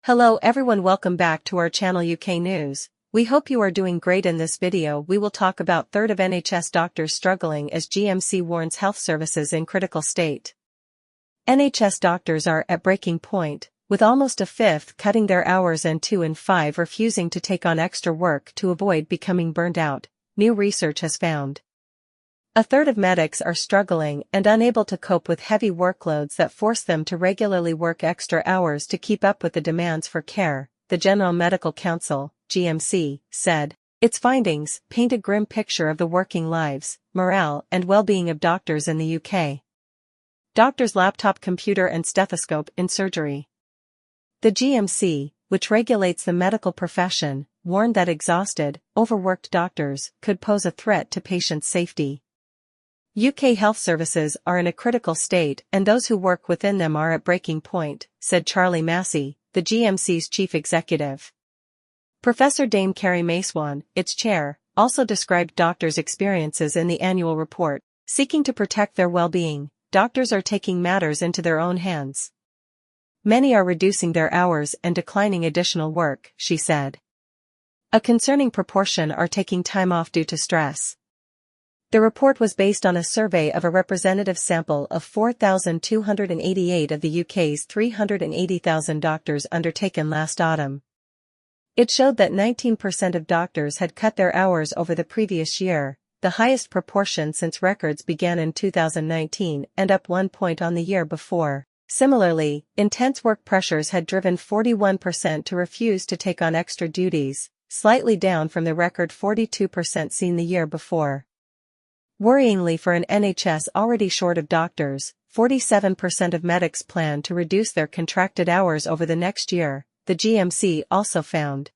Hello everyone, welcome back to our channel UK News. We hope you are doing great. In this video we will talk about third of NHS doctors struggling as GMC warns health services in critical state. NHS doctors are at breaking point, with almost a fifth cutting their hours and 2 in 5 refusing to take on extra work to avoid becoming burned out, new research has found. A third of medics are struggling and unable to cope with heavy workloads that force them to regularly work extra hours to keep up with the demands for care, the General Medical Council, GMC, said. Its findings paint a grim picture of the working lives, morale and well-being of doctors in the UK. Doctors' laptop, computer and stethoscope in surgery. The GMC, which regulates the medical profession, warned that exhausted, overworked doctors could pose a threat to patients' safety. UK health services are in a critical state and those who work within them are at breaking point, said Charlie Massey, the GMC's chief executive. Professor Dame Carrie Maswan, its chair, also described doctors' experiences in the annual report. Seeking to protect their well-being, doctors are taking matters into their own hands. Many are reducing their hours and declining additional work, she said. A concerning proportion are taking time off due to stress. The report was based on a survey of a representative sample of 4,288 of the UK's 380,000 doctors undertaken last autumn. It showed that 19% of doctors had cut their hours over the previous year, the highest proportion since records began in 2019 and up 1 point on the year before. Similarly, intense work pressures had driven 41% to refuse to take on extra duties, slightly down from the record 42% seen the year before. Worryingly, for an NHS already short of doctors, 47% of medics plan to reduce their contracted hours over the next year, the GMC also found.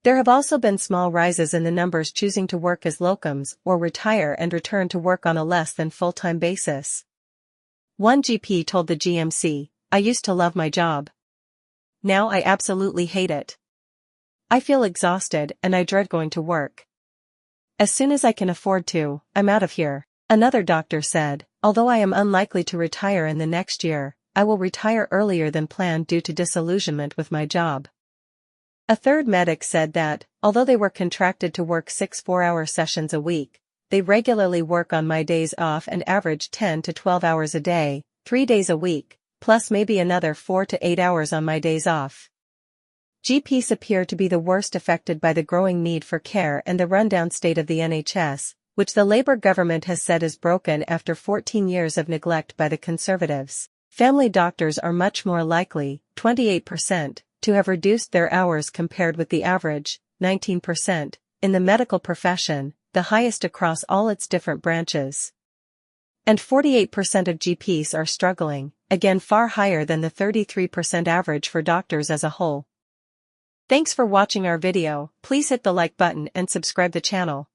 There have also been small rises in the numbers choosing to work as locums or retire and return to work on a less than full-time basis. One GP told the GMC, "I used to love my job. Now I absolutely hate it. I feel exhausted and I dread going to work. As soon as I can afford to, I'm out of here." Another doctor said, "Although I am unlikely to retire in the next year, I will retire earlier than planned due to disillusionment with my job." A third medic said that, although they were contracted to work 6 4-hour sessions a week, they regularly work on my days off and average 10 to 12 hours a day, 3 days a week, plus maybe another 4 to 8 hours on my days off. GPs appear to be the worst affected by the growing need for care and the rundown state of the NHS, which the Labour government has said is broken after 14 years of neglect by the Conservatives. Family doctors are much more likely, 28%, to have reduced their hours compared with the average, 19%, in the medical profession, the highest across all its different branches. And 48% of GPs are struggling, again far higher than the 33% average for doctors as a whole. Thanks for watching our video. Please hit the like button and subscribe the channel.